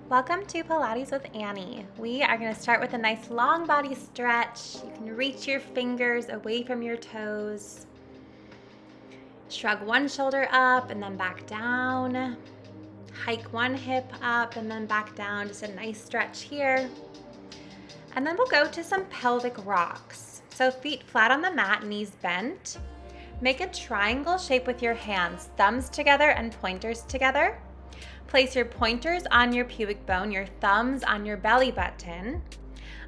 Welcome to Pilates with Annie. We are going to start with a nice long body stretch. You can reach your fingers away from your toes. Shrug one shoulder up and then back down. Hike one hip up and then back down. Just a nice stretch here. And then we'll go to some pelvic rocks. So feet flat on the mat, knees bent. Make a triangle shape with your hands, thumbs together and pointers together. Place your pointers on your pubic bone, your thumbs on your belly button.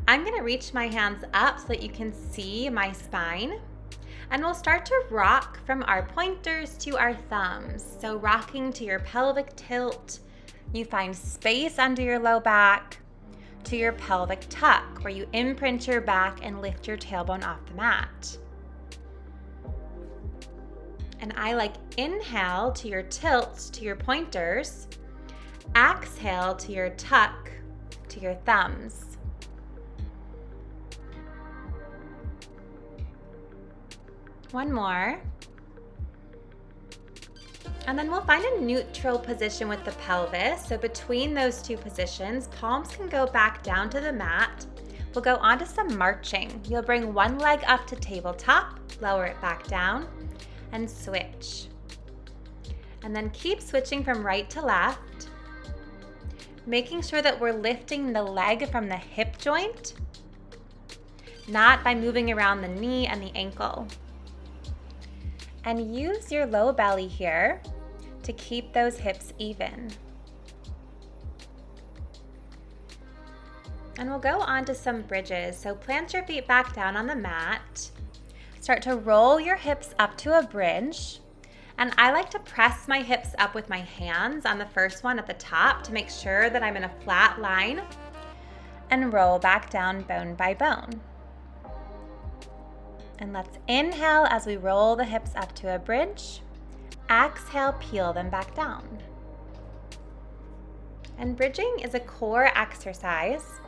I'm going to reach my hands up so that you can see my spine. And we'll start to rock from our pointers to our thumbs. So rocking to your pelvic tilt. You find space under your low back, to your pelvic tuck, where you imprint your back and lift your tailbone off the mat. And I like inhale to your tilt, to your pointers. Exhale to your tuck, to your thumbs. One more. And then we'll find a neutral position with the pelvis. So between those two positions, palms can go back down to the mat. We'll go on to some marching. You'll bring one leg up to tabletop, lower it back down, and switch. And then keep switching from right to left, making sure that we're lifting the leg from the hip joint, not by moving around the knee and the ankle. And use your low belly here to keep those hips even. And we'll go on to some bridges. So plant your feet back down on the mat. Start to roll your hips up to a bridge. And I like to press my hips up with my hands on the first one at the top to make sure that I'm in a flat line, and roll back down bone by bone. And let's inhale as we roll the hips up to a bridge. Exhale, peel them back down. And bridging is a core exercise,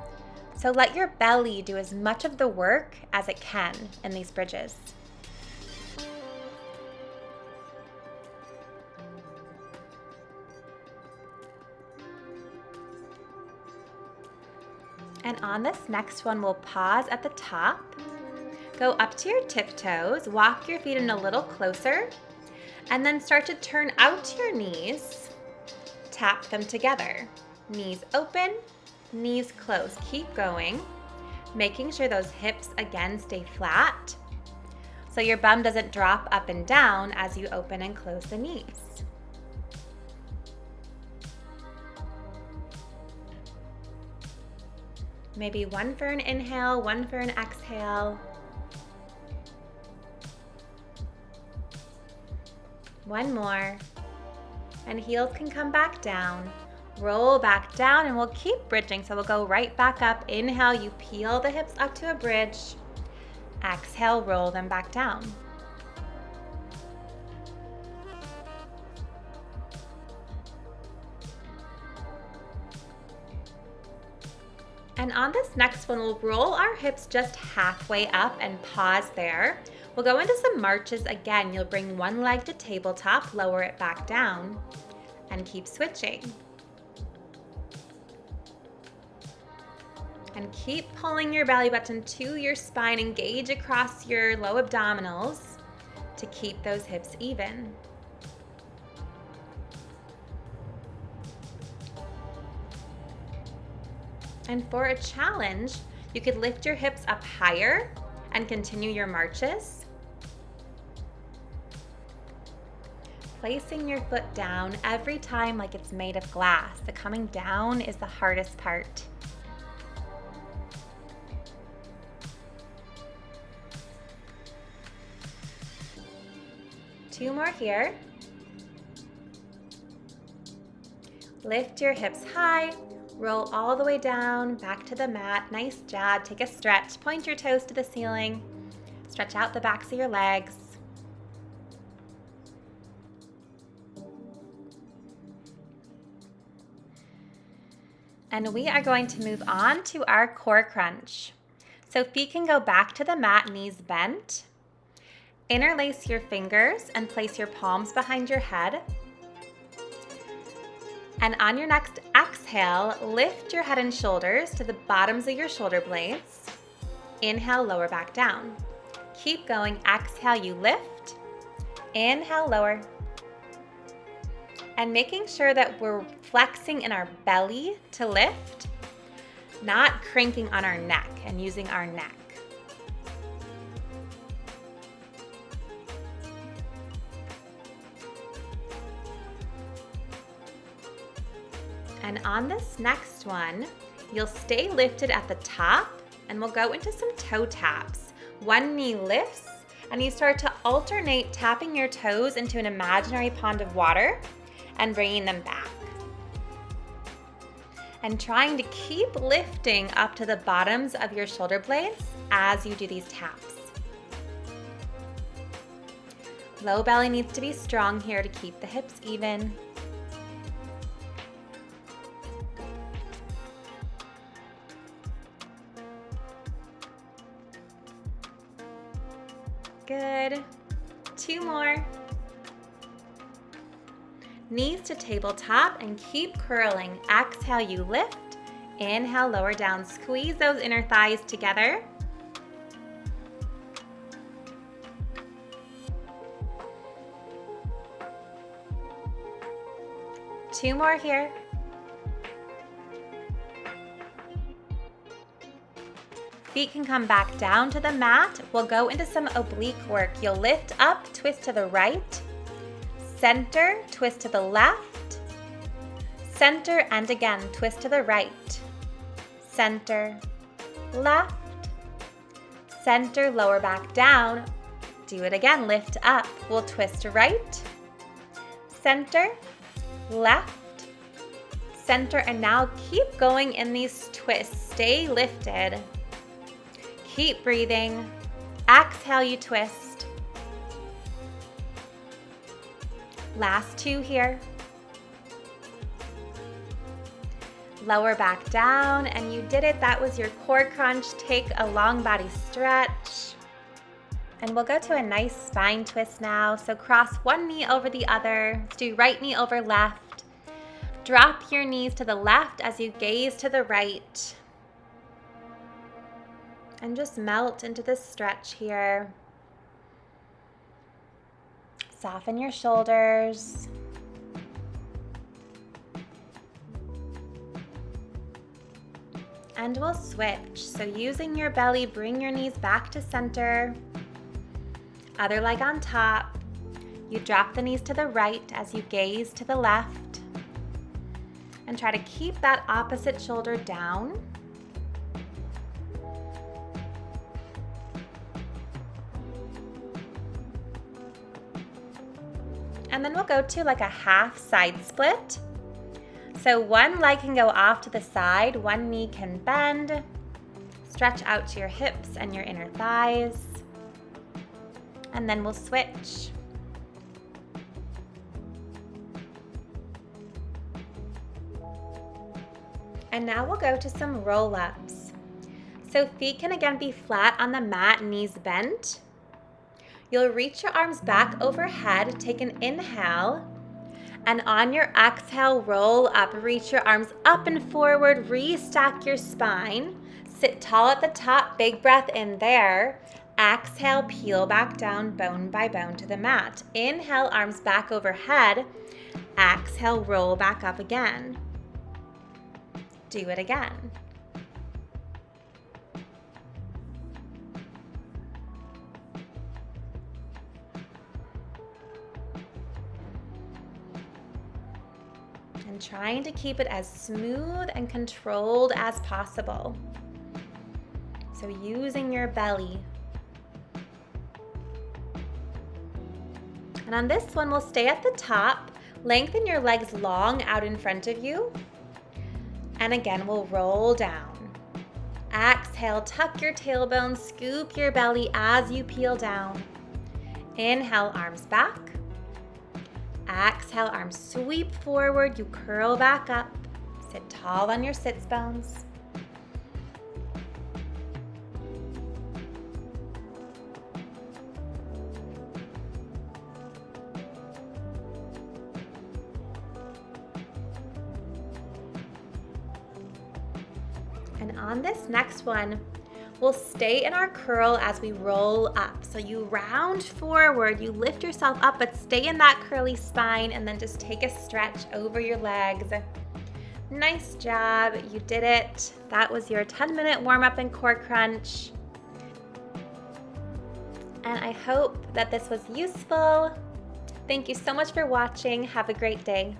so let your belly do as much of the work as it can in these bridges. And on this next one, we'll pause at the top, go up to your tiptoes, walk your feet in a little closer, and then start to turn out to your knees, tap them together. Knees open, knees close. Keep going, making sure those hips again stay flat, so your bum doesn't drop up and down as you open and close the knees. Maybe one for an inhale, one for an exhale. One more. And heels can come back down. Roll back down, and we'll keep bridging. So we'll go right back up. Inhale, you peel the hips up to a bridge. Exhale, roll them back down. And on this next one, we'll roll our hips just halfway up and pause there. We'll go into some marches again. You'll bring one leg to tabletop, lower it back down, and keep switching. And keep pulling your belly button to your spine. Engage across your low abdominals to keep those hips even. And for a challenge, you could lift your hips up higher and continue your marches. Placing your foot down every time like it's made of glass. The coming down is the hardest part. Two more here. Lift your hips high. Roll all the way down, back to the mat. Nice job. Take a stretch. Point your toes to the ceiling. Stretch out the backs of your legs. And we are going to move on to our core crunch. So feet can go back to the mat, knees bent. Interlace your fingers and place your palms behind your head. And on your next exhale, lift your head and shoulders to the bottoms of your shoulder blades. Inhale, lower back down. Keep going. Exhale, you lift. Inhale, lower. And making sure that we're flexing in our belly to lift, not cranking on our neck and using our neck. And on this next one, you'll stay lifted at the top and we'll go into some toe taps. One knee lifts and you start to alternate tapping your toes into an imaginary pond of water and bringing them back. And trying to keep lifting up to the bottoms of your shoulder blades as you do these taps. Low belly needs to be strong here to keep the hips even. Good. 2 more. Knees to tabletop and keep curling. Exhale, you lift. Inhale, lower down. Squeeze those inner thighs together. Two more here. Feet can come back down to the mat. We'll go into some oblique work. You'll lift up, twist to the right, center, twist to the left, center, and again, twist to the right, center, left, center, lower back down. Do it again, lift up. We'll twist to right, center, left, center, and now keep going in these twists. Stay lifted. Keep breathing. Exhale, you twist. Last 2 here. Lower back down, and you did it. That was your core crunch. Take a long body stretch. And we'll go to a nice spine twist now. So cross one knee over the other. Let's do right knee over left. Drop your knees to the left as you gaze to the right. And just melt into this stretch here. Soften your shoulders. And we'll switch. So using your belly, bring your knees back to center. Other leg on top. You drop the knees to the right as you gaze to the left. And try to keep that opposite shoulder down. And then we'll go to like a half side split. So one leg can go off to the side, one knee can bend. Stretch out to your hips and your inner thighs. And then we'll switch. And now we'll go to some roll-ups. So feet can again be flat on the mat, knees bent. You'll reach your arms back overhead, take an inhale, and on your exhale, roll up. Reach your arms up and forward, restack your spine. Sit tall at the top, big breath in there. Exhale, peel back down bone by bone to the mat. Inhale, arms back overhead. Exhale, roll back up again. Do it again. And trying to keep it as smooth and controlled as possible. So using your belly. And on this one, we'll stay at the top. Lengthen your legs long out in front of you. And again, we'll roll down. Exhale, tuck your tailbone, scoop your belly as you peel down. Inhale, arms back. Exhale, arms sweep forward, you curl back up. Sit tall on your sits bones. And on this next one, we'll stay in our curl as we roll up. So you round forward, you lift yourself up, but stay in that curly spine, and then just take a stretch over your legs. Nice job, you did it. That was your 10-minute warm-up and core crunch. And I hope that this was useful. Thank you so much for watching. Have a great day.